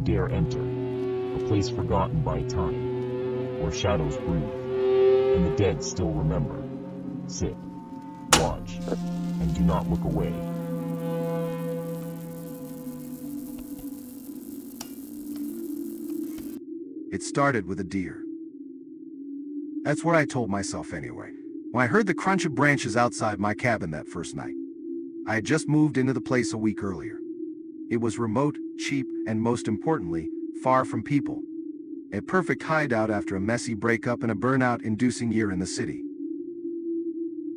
dare enter, a place forgotten by time, where shadows breathe, and the dead still remember. Sit, watch, and do not look away. It started with a deer. That's what I told myself anyway, when I heard the crunch of branches outside my cabin that first night. I had just moved into the place a week earlier. It was remote, cheap, and most importantly, far from people. A perfect hideout after a messy breakup and a burnout-inducing year in the city.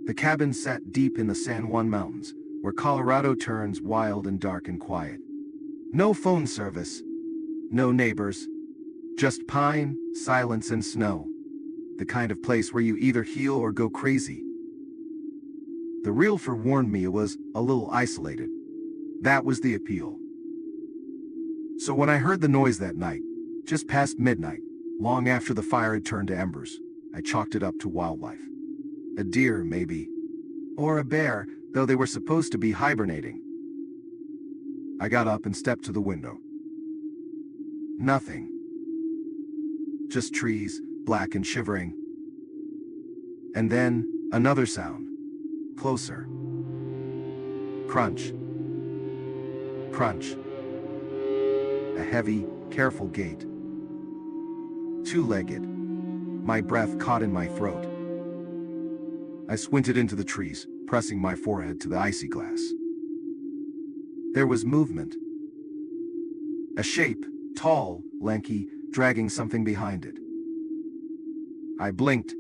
The cabin sat deep in the San Juan Mountains, where Colorado turns wild and dark and quiet. No phone service, no neighbors, just pine, silence, and snow. The kind of place where you either heal or go crazy. The realtor warned me it was a little isolated. That was the appeal. So when I heard the noise that night, just past midnight, long after the fire had turned to embers, I chalked it up to wildlife. A deer, maybe. Or a bear, though they were supposed to be hibernating. I got up and stepped to the window. Nothing. Just trees, black and shivering. And then, another sound. Closer. Crunch. Crunch. A heavy, careful gait. Two-legged. My breath caught in my throat. I squinted into the trees, pressing my forehead to the icy glass. There was movement. A shape, tall, lanky, dragging something behind it. I blinked.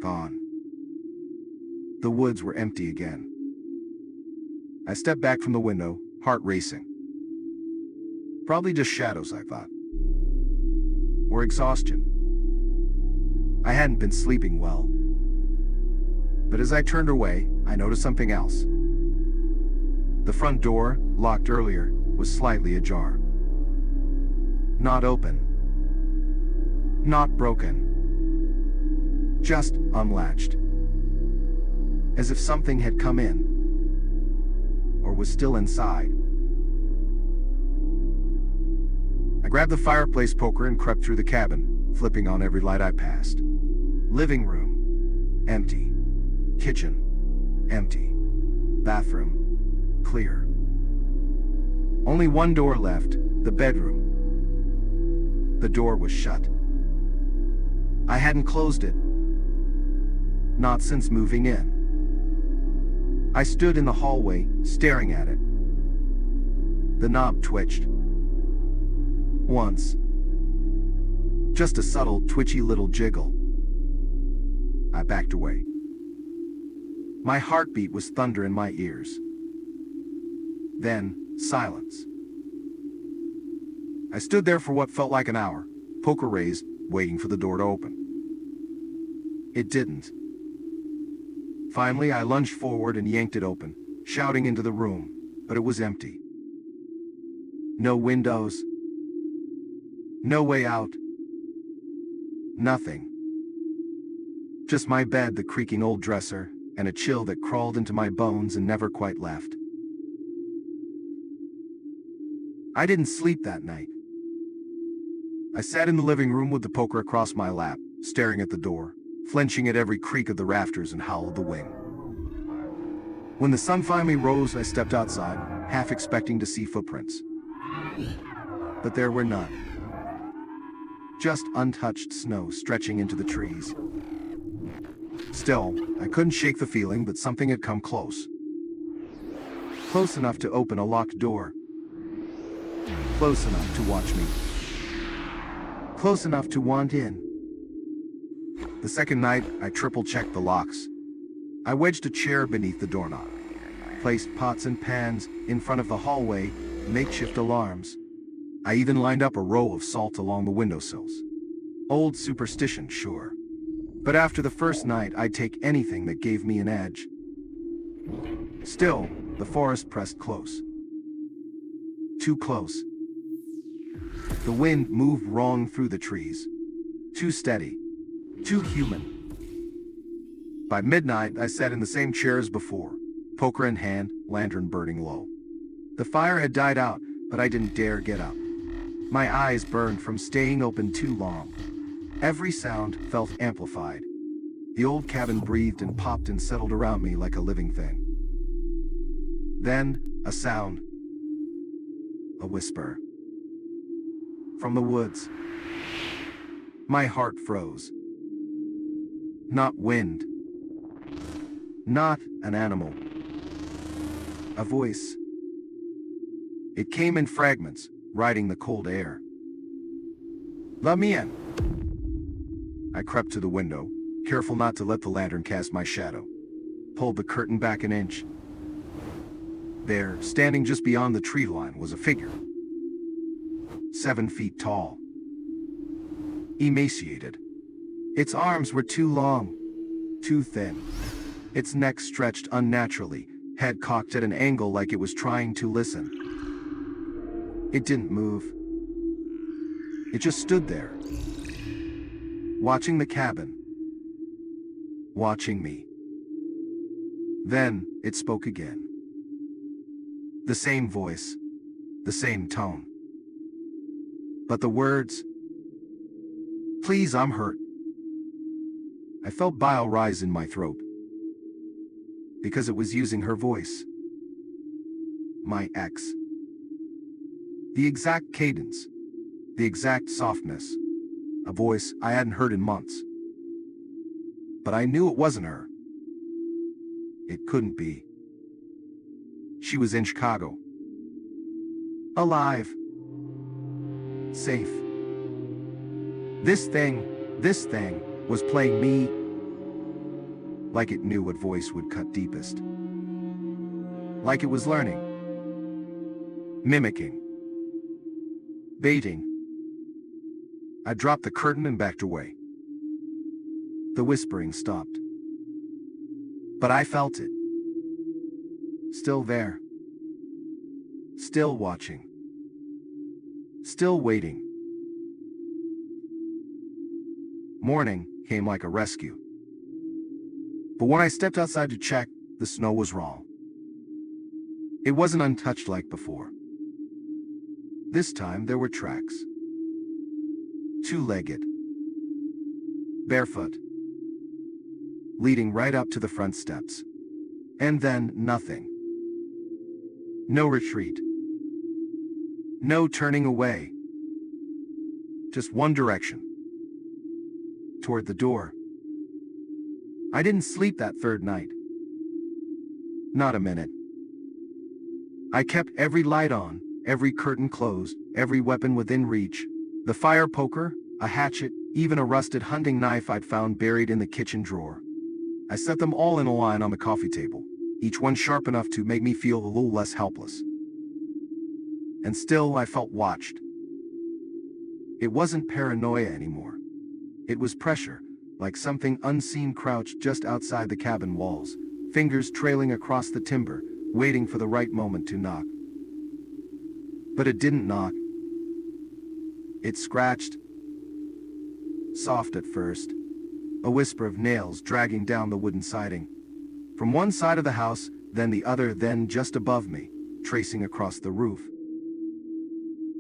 Gone. The woods were empty again. I stepped back from the window, heart racing. Probably just shadows, I thought. Or exhaustion. I hadn't been sleeping well. But as I turned away, I noticed something else. The front door, locked earlier, was slightly ajar. Not open. Not broken. Just unlatched. As if something had come in. Or was still inside. I grabbed the fireplace poker and crept through the cabin, flipping on every light I passed. Living room. Empty. Kitchen. Empty. Bathroom. Clear. Only one door left, the bedroom. The door was shut. I hadn't closed it. Not since moving in. I stood in the hallway, staring at it. The knob twitched. Once. Just a subtle, twitchy little jiggle. I backed away. My heartbeat was thunder in my ears. Then, silence. I stood there for what felt like an hour, poker raised, waiting for the door to open. It didn't. Finally, I lunged forward and yanked it open, shouting into the room, but it was empty. No windows. No way out. Nothing. Just my bed, the creaking old dresser, and a chill that crawled into my bones and never quite left. I didn't sleep that night. I sat in the living room with the poker across my lap, staring at the door, flinching at every creak of the rafters and howl of the wind. When the sun finally rose, I stepped outside, half expecting to see footprints. But there were none. Just untouched snow stretching into the trees. Still, I couldn't shake the feeling that something had come close. Close enough to open a locked door. Close enough to watch me. Close enough to want in. The second night, I triple-checked the locks. I wedged a chair beneath the doorknob, placed pots and pans in front of the hallway, makeshift alarms. I even lined up a row of salt along the windowsills. Old superstition, sure. But after the first night, I'd take anything that gave me an edge. Still, the forest pressed close. Too close. The wind moved wrong through the trees. Too steady. Too human. By midnight, I sat in the same chair as before, poker in hand, lantern burning low. The fire had died out, but I didn't dare get up. My eyes burned from staying open too long. Every sound felt amplified. The old cabin breathed and popped and settled around me like a living thing. Then, a sound. A whisper. From the woods. My heart froze. Not wind. Not an animal. A voice. It came in fragments, riding the cold air. "Let me in." I crept to the window, careful not to let the lantern cast my shadow. Pulled the curtain back an inch. There, standing just beyond the tree line, was a figure. 7 feet tall. Emaciated. Its arms were too long, too thin. Its neck stretched unnaturally, head cocked at an angle like it was trying to listen. It didn't move. It just stood there, watching the cabin, watching me. Then, it spoke again. The same voice, the same tone. But the words, "Please, I'm hurt." I felt bile rise in my throat. Because it was using her voice. My ex. The exact cadence. The exact softness. A voice I hadn't heard in months. But I knew it wasn't her. It couldn't be. She was in Chicago. Alive. Safe. This thing, was playing me like it knew what voice would cut deepest. Like it was learning. Mimicking. Baiting. I dropped the curtain and backed away. The whispering stopped. But I felt it. Still there. Still watching. Still waiting. Morning came like a rescue. But when I stepped outside to check, the snow was raw. It wasn't untouched like before. This time there were tracks. Two-legged. Barefoot. Leading right up to the front steps. And then nothing. No retreat. No turning away. Just one direction. Toward the door. I didn't sleep that third night. Not a minute. I kept every light on, every curtain closed, every weapon within reach. The fire poker, a hatchet, even a rusted hunting knife I'd found buried in the kitchen drawer. I set them all in a line on the coffee table, each one sharp enough to make me feel a little less helpless. And still I felt watched. It wasn't paranoia anymore. It was pressure, like something unseen crouched just outside the cabin walls, fingers trailing across the timber, waiting for the right moment to knock. But it didn't knock. It scratched. Soft at first. A whisper of nails dragging down the wooden siding. From one side of the house, then the other, then just above me, tracing across the roof.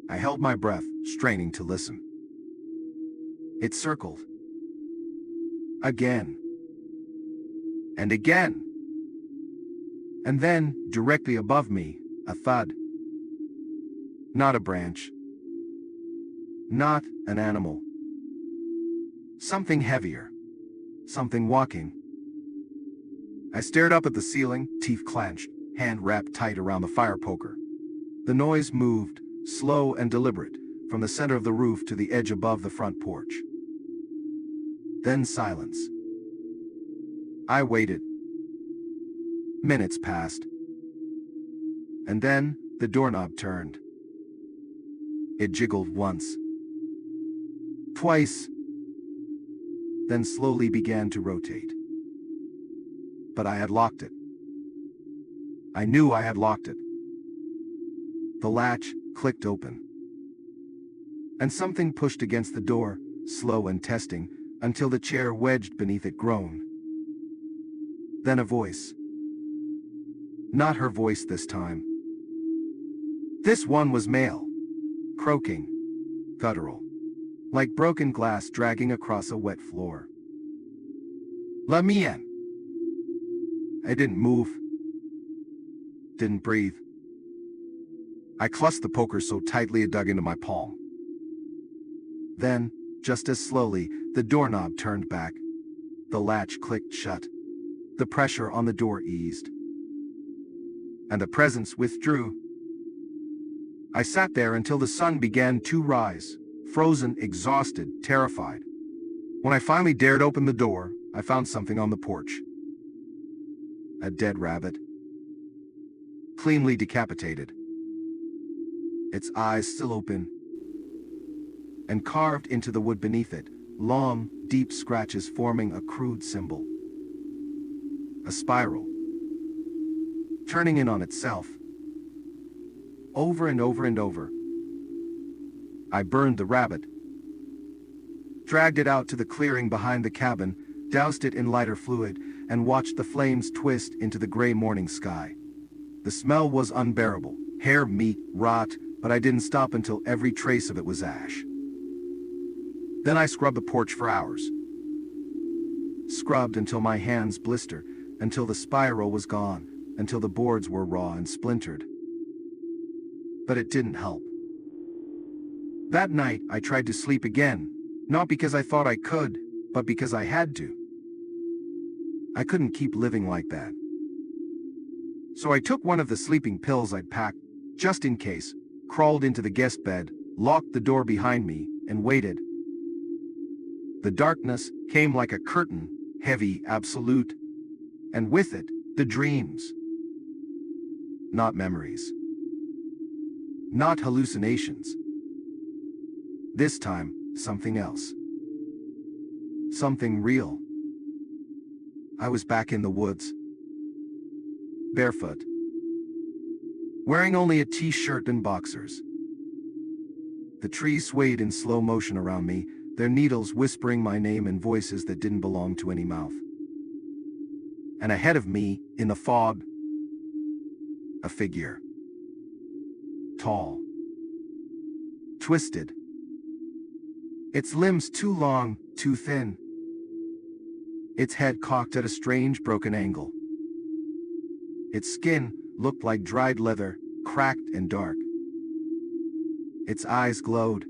I held my breath, straining to listen. It circled. Again. And again. And then, directly above me, a thud. Not a branch. Not an animal. Something heavier. Something walking. I stared up at the ceiling, teeth clenched, hand wrapped tight around the fire poker. The noise moved, slow and deliberate, from the center of the roof to the edge above the front porch. Then silence. I waited. Minutes passed. And then, the doorknob turned. It jiggled once. Twice. Then slowly began to rotate. But I had locked it. I knew I had locked it. The latch clicked open. And something pushed against the door, slow and testing, until the chair wedged beneath it groaned. Then a voice. Not her voice this time. This one was male. Croaking. guttural, like broken glass dragging across a wet floor. "Let me in." I didn't move, didn't breathe. I clutched the poker so tightly it dug into my palm. Then, just as slowly, the doorknob turned back. The latch clicked shut. The pressure on the door eased. And the presence withdrew. I sat there until the sun began to rise, frozen, exhausted, terrified. When I finally dared open the door, I found something on the porch. A dead rabbit. Cleanly decapitated. Its eyes still open. And carved into the wood beneath it, long, deep scratches forming a crude symbol. A spiral. Turning in on itself. Over and over and over. I burned the rabbit. Dragged it out to the clearing behind the cabin, doused it in lighter fluid, and watched the flames twist into the gray morning sky. The smell was unbearable. Hair, meat, rot, but I didn't stop until every trace of it was ash. Then I scrubbed the porch for hours. Scrubbed until my hands blistered, until the spiral was gone, until the boards were raw and splintered. But it didn't help. That night, I tried to sleep again, not because I thought I could, but because I had to. I couldn't keep living like that. So I took one of the sleeping pills I'd packed, just in case, crawled into the guest bed, locked the door behind me, and waited. The darkness came like a curtain, heavy, absolute, and with it, the dreams. Not memories. Not hallucinations. This time, something else. Something real. I was back in the woods. Barefoot. Wearing only a t-shirt and boxers. The trees swayed in slow motion around me, their needles whispering my name in voices that didn't belong to any mouth. And ahead of me, in the fog, a figure. Tall. Twisted. Its limbs too long, too thin. Its head cocked at a strange broken angle. Its skin looked like dried leather, cracked and dark. Its eyes glowed.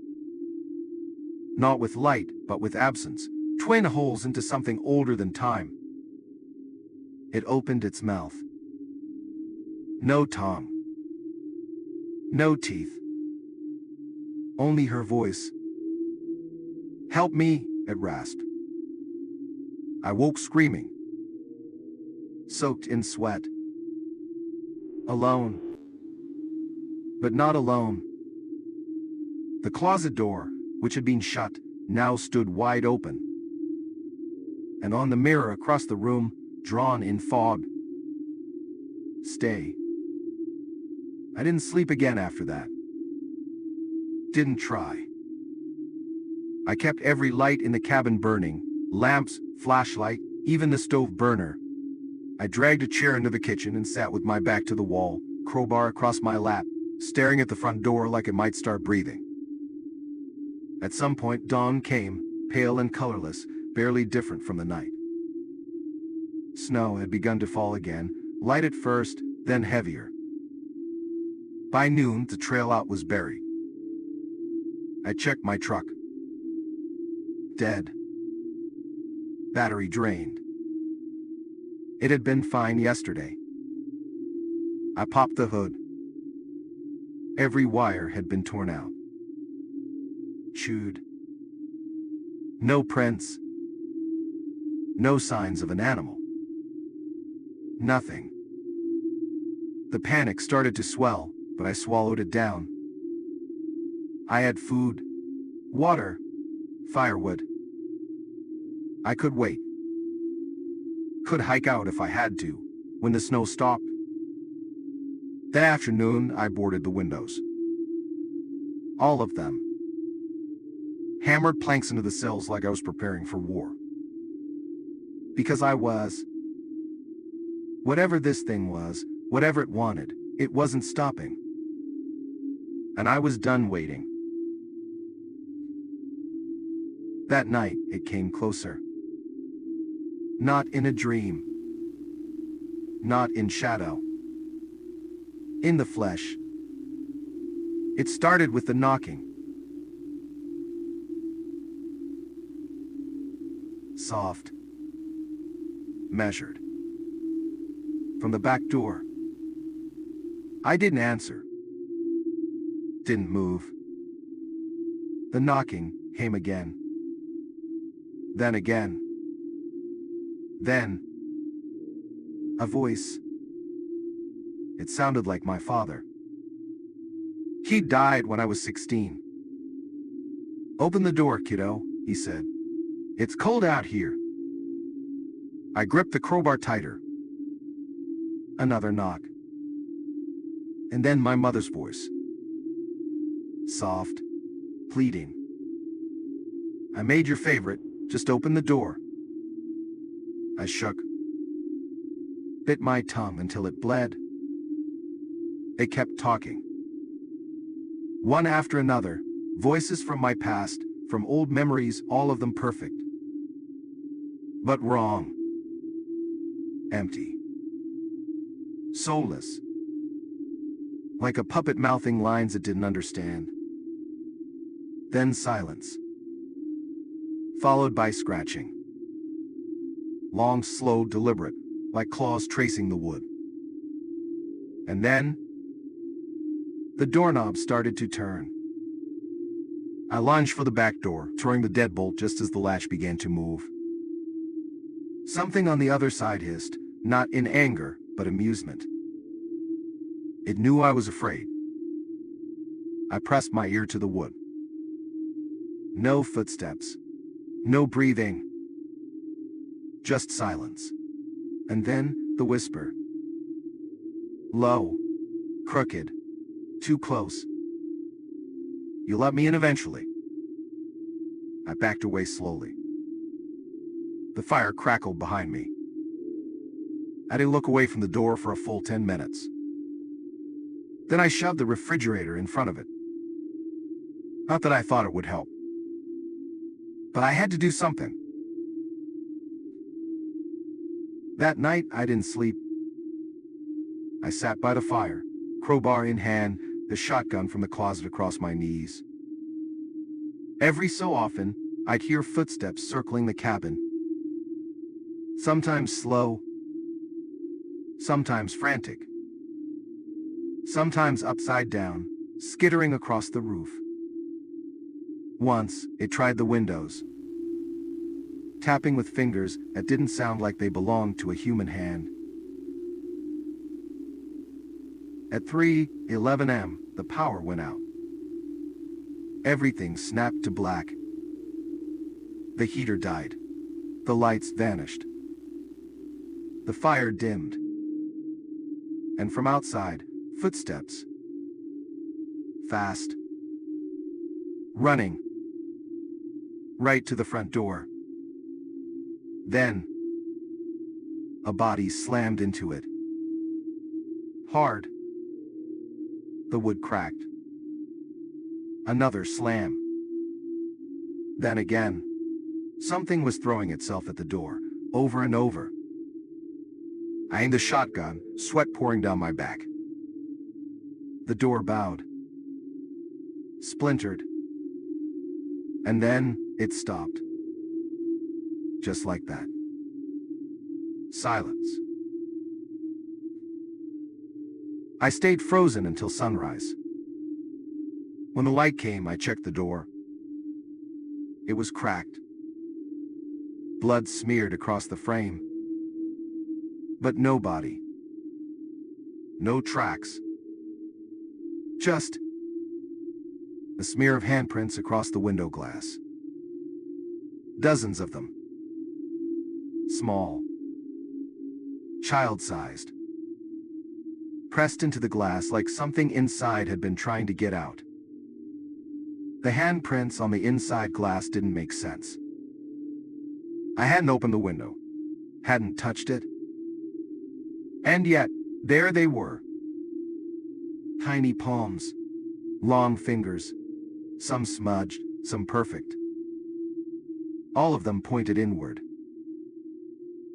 Not with light, but with absence, twin holes into something older than time. It opened its mouth. No tongue. No teeth. Only her voice. "Help me," it rasped. I woke screaming. Soaked in sweat. Alone. But not alone. The closet door, which had been shut, now stood wide open. And on the mirror across the room, drawn in fog, "Stay." I didn't sleep again after that. Didn't try. I kept every light in the cabin burning, lamps, flashlight, even the stove burner. I dragged a chair into the kitchen and sat with my back to the wall, crowbar across my lap, staring at the front door like it might start breathing. At some point, dawn came, pale and colorless, barely different from the night. Snow had begun to fall again, light at first, then heavier. By noon, the trail out was buried. I checked my truck. Dead. Battery drained. It had been fine yesterday. I popped the hood. Every wire had been torn out. Chewed. No prints. No signs of an animal. Nothing. The panic started to swell, but I swallowed it down. I had food, water, firewood. I could wait. Could hike out if I had to, when the snow stopped. That afternoon, I boarded the windows. All of them. Hammered planks into the sills like I was preparing for war. Because I was. Whatever this thing was, whatever it wanted, it wasn't stopping. And I was done waiting. That night, it came closer. Not in a dream. Not in shadow. In the flesh. It started with the knocking. Soft. Measured. From the back door. I didn't answer. Didn't move. The knocking came again. Then again. Then. A voice. It sounded like my father. He died when I was 16. Open the door, kiddo, he said. It's cold out here. I gripped the crowbar tighter. Another knock. And then my mother's voice. Soft, pleading. I made your favorite, just open the door. I shook. Bit my tongue until it bled. They kept talking. One after another, voices from my past, from old memories, all of them perfect. But wrong. Empty. Soulless. Like a puppet mouthing lines it didn't understand. Then silence. Followed by scratching. Long, slow, deliberate, like claws tracing the wood. And then, the doorknob started to turn. I lunged for the back door, throwing the deadbolt just as the latch began to move. Something on the other side hissed, not in anger, but amusement. It knew I was afraid. I pressed my ear to the wood. No footsteps. No breathing. Just silence. And then, the whisper. Low. Crooked. Too close. You'll let me in eventually. I backed away slowly. The fire crackled behind me. I didn't look away from the door for a full 10 minutes. Then I shoved the refrigerator in front of it. Not that I thought it would help. But I had to do something. That night, I didn't sleep. I sat by the fire, crowbar in hand, the shotgun from the closet across my knees. Every so often, I'd hear footsteps circling the cabin. Sometimes slow, sometimes frantic, sometimes upside down, skittering across the roof. Once, it tried the windows, tapping with fingers that didn't sound like they belonged to a human hand. At 3:11 a.m., the power went out. Everything snapped to black. The heater died. The lights vanished. The fire dimmed. And from outside, footsteps. Fast. Running. Right to the front door. Then, a body slammed into it. Hard. The wood cracked. Another slam. Then again. Something was throwing itself at the door, over and over. I aimed the shotgun, sweat pouring down my back. The door bowed. Splintered. And then, it stopped. Just like that. Silence. I stayed frozen until sunrise. When the light came, I checked the door. It was cracked. Blood smeared across the frame. But no body. No tracks. Just a smear of handprints across the window glass. Dozens of them. Small. Child-sized. Pressed into the glass like something inside had been trying to get out. The handprints on the inside glass didn't make sense. I hadn't opened the window. Hadn't touched it. And yet, there they were. Tiny palms. Long fingers. Some smudged, some perfect. All of them pointed inward.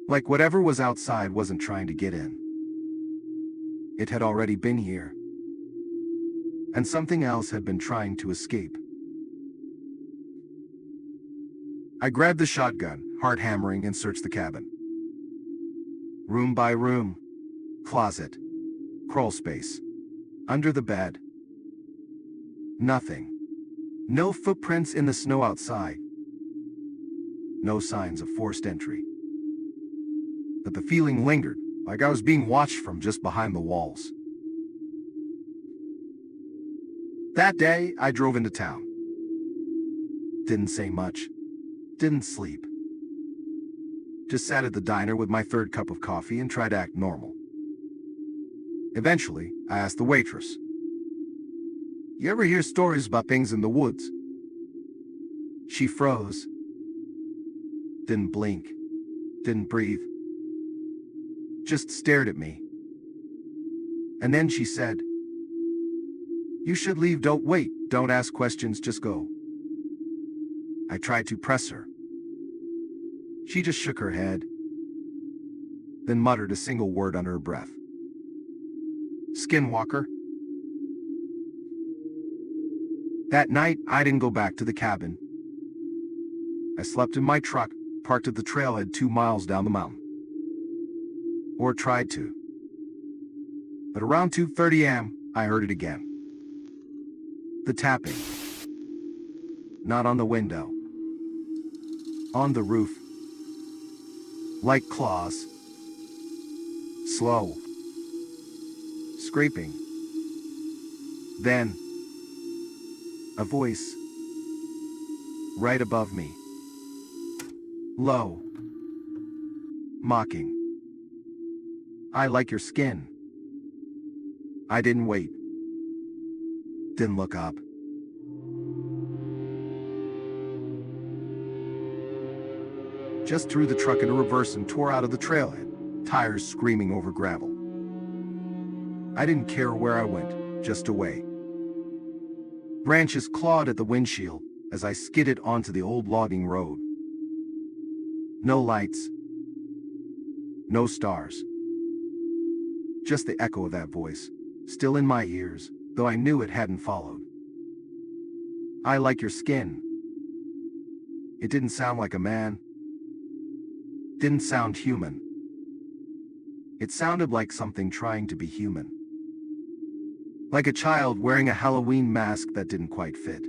Like whatever was outside wasn't trying to get in. It had already been here. And something else had been trying to escape. I grabbed the shotgun, heart hammering, and searched the cabin. Room by room. Closet. Crawl space. Under the bed. Nothing. No footprints in the snow outside. No signs of forced entry. But the feeling lingered, like I was being watched from just behind the walls. That day, I drove into town. Didn't say much. Didn't sleep. Just sat at the diner with my third cup of coffee and tried to act normal. Eventually, I asked the waitress, "You ever hear stories about things in the woods?" She froze. Didn't blink. Didn't breathe. Just stared at me. And then she said, "You should leave, don't wait, don't ask questions, just go." I tried to press her. She just shook her head, then muttered a single word under her breath. "Skinwalker." That night, I didn't go back to the cabin. I slept in my truck, parked at the trailhead 2 miles down the mountain. Or tried to. But around 2:30 a.m., I heard it again. The tapping. Not on the window. On the roof. Like claws. Slow. Scraping. Then, a voice. Right above me. Low. Mocking. "I like your skin." I didn't wait. Didn't look up. Just threw the truck into reverse and tore out of the trailhead, tires screaming over gravel. I didn't care where I went, just away. Branches clawed at the windshield as I skidded onto the old logging road. No lights. No stars. Just the echo of that voice, still in my ears, though I knew it hadn't followed. "I like your skin." It didn't sound like a man. Didn't sound human. It sounded like something trying to be human. Like a child wearing a Halloween mask that didn't quite fit.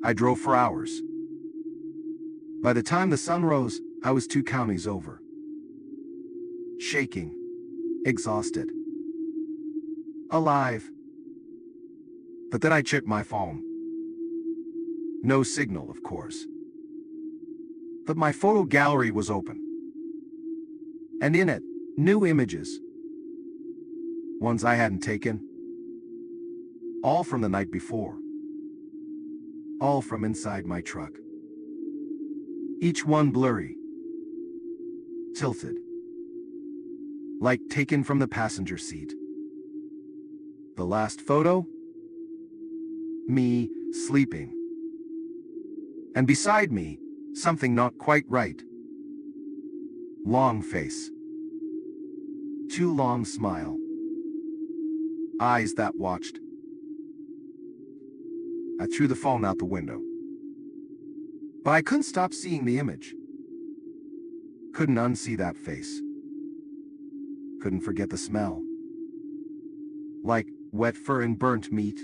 I drove for hours. By the time the sun rose, I was 2 counties over. Shaking. Exhausted. Alive. But then I checked my phone. No signal, of course. But my photo gallery was open. And in it, new images. Ones I hadn't taken. All from the night before. All from inside my truck. Each one blurry. Tilted. Like taken from the passenger seat. The last photo? Me, sleeping. And beside me, something not quite right. Long face. Too long smile. Eyes that watched. I threw the phone out the window. But I couldn't stop seeing the image. Couldn't unsee that face. Couldn't forget the smell. Like wet fur and burnt meat.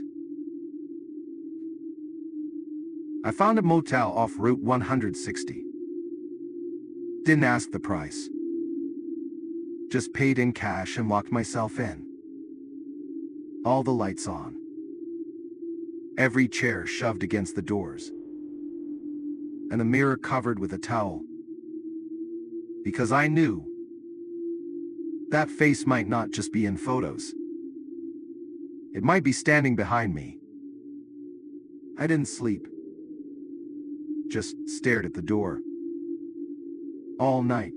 I found a motel off Route 160. Didn't ask the price. Just paid in cash and locked myself in. All the lights on. Every chair shoved against the doors. And a mirror covered with a towel. Because I knew that face might not just be in photos. It might be standing behind me. I didn't sleep. Just stared at the door. All night.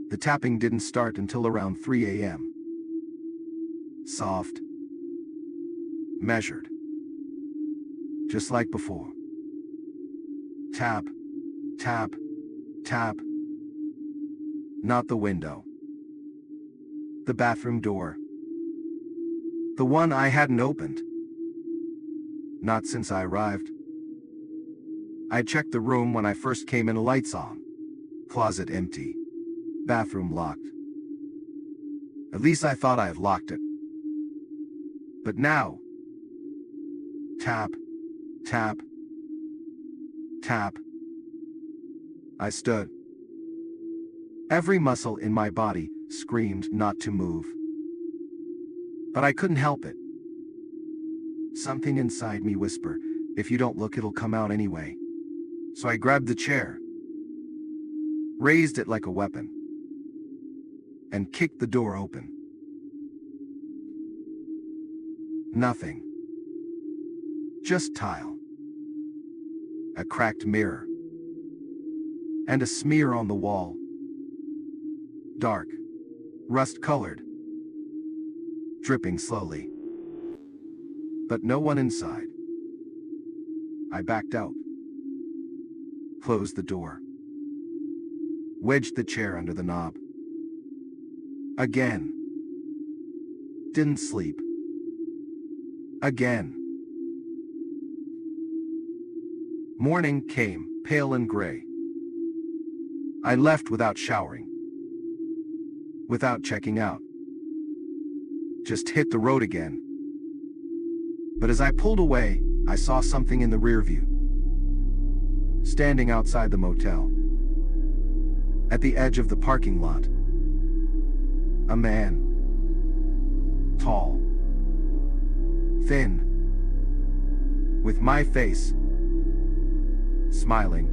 The tapping didn't start until around 3 a.m. Soft. Measured. just like before. Tap, tap, tap. Not the window. The bathroom door. The one I hadn't opened. Not since I arrived. I checked the room when I first came in, lights on. Closet empty. Bathroom locked. At least I thought I had locked it. But now, tap, tap, tap. I stood. Every muscle in my body screamed not to move. But I couldn't help it. Something inside me whispered, if you don't look, it'll come out anyway. So I grabbed the chair, raised it like a weapon, and kicked the door open. Nothing. Just tile. A cracked mirror. And a smear on the wall. Dark. Rust-colored. Dripping slowly. But no one inside. I backed out. Closed the door. Wedged the chair under the knob. Again. Didn't sleep. Again. Morning came, pale and gray. I left without showering. Without checking out. Just hit the road again. But as I pulled away, I saw something in the rear view. Standing outside the motel. At the edge of the parking lot. A man. Tall. Thin. With my face. Smiling.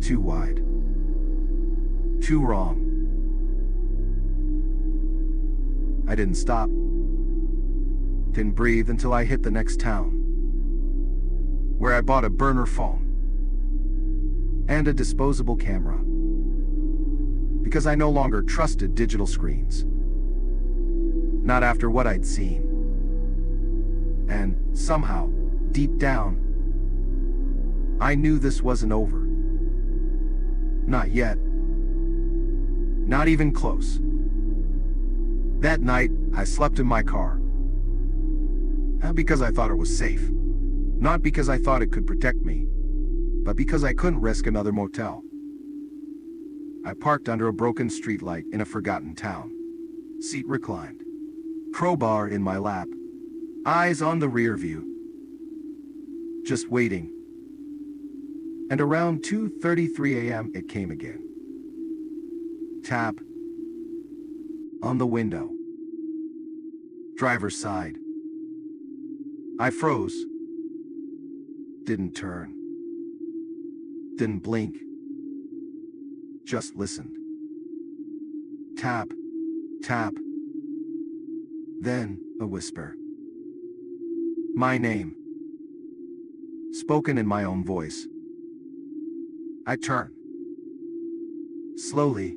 Too wide. Too wrong. I didn't stop. Didn't breathe until I hit the next town, where I bought a burner phone and a disposable camera, because I no longer trusted digital screens. Not after what I'd seen. And somehow, deep down, I knew this wasn't over. Not yet. Not even close. That night, I slept in my car. Not because I thought it was safe. Not because I thought it could protect me. But because I couldn't risk another motel. I parked under a broken streetlight in a forgotten town. Seat reclined. Crowbar in my lap. Eyes on the rear view. Just waiting. And around 2:33 a.m. it came again. Tap. On the window. Driver's side. I froze. Didn't turn. Didn't blink. Just listened. Tap. Tap. Then, a whisper. My name. Spoken in my own voice. I turn. Slowly.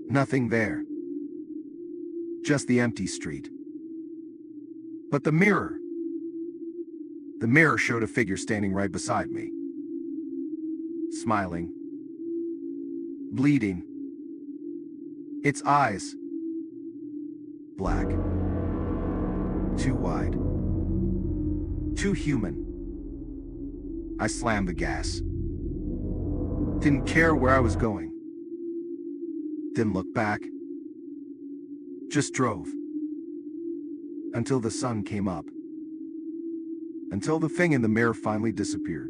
Nothing there. Just the empty street. But the mirror. The mirror showed a figure standing right beside me. Smiling. Bleeding. Its eyes. Black. Too wide. Too human. I slammed the gas. Didn't care where I was going. Didn't look back. Just drove. Until the sun came up. Until the thing in the mirror finally disappeared.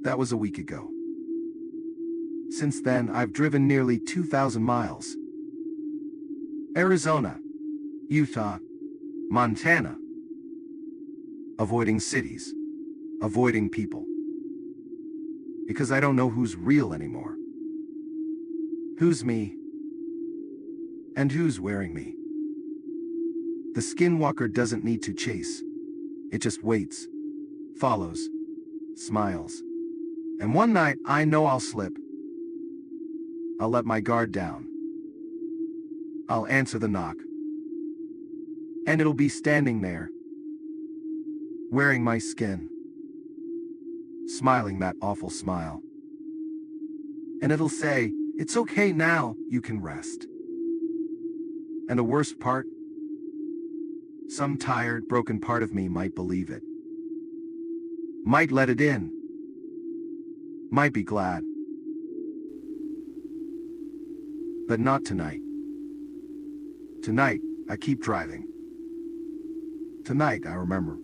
That was a week ago. Since then, I've driven nearly 2,000 miles. Arizona, Utah, Montana. Avoiding cities. Avoiding people. Because I don't know who's real anymore. Who's me? And who's wearing me? The Skinwalker doesn't need to chase. It just waits, follows, smiles. And one night, I know I'll slip. I'll let my guard down. I'll answer the knock. And it'll be standing there, wearing my skin, smiling that awful smile. And it'll say, "It's okay now, you can rest." And the worst part? Some tired, broken part of me might believe it. Might let it in. Might be glad. But not tonight. Tonight, I keep driving. Tonight, I remember.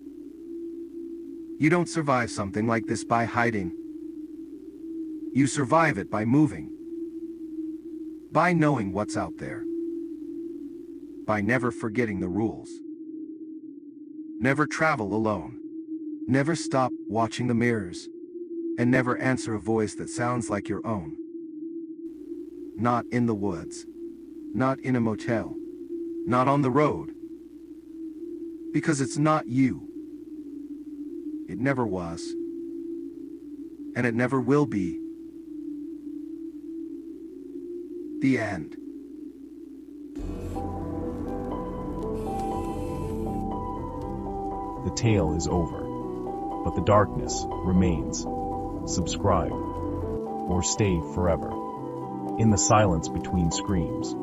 You don't survive something like this by hiding. You survive it by moving. By knowing what's out there. By never forgetting the rules. Never travel alone. Never stop watching the mirrors. And never answer a voice that sounds like your own. Not in the woods. Not in a motel. Not on the road. Because it's not you. It never was. And it never will be. The end. The tale is over, but the darkness remains. Subscribe, or stay forever, in the silence between screams.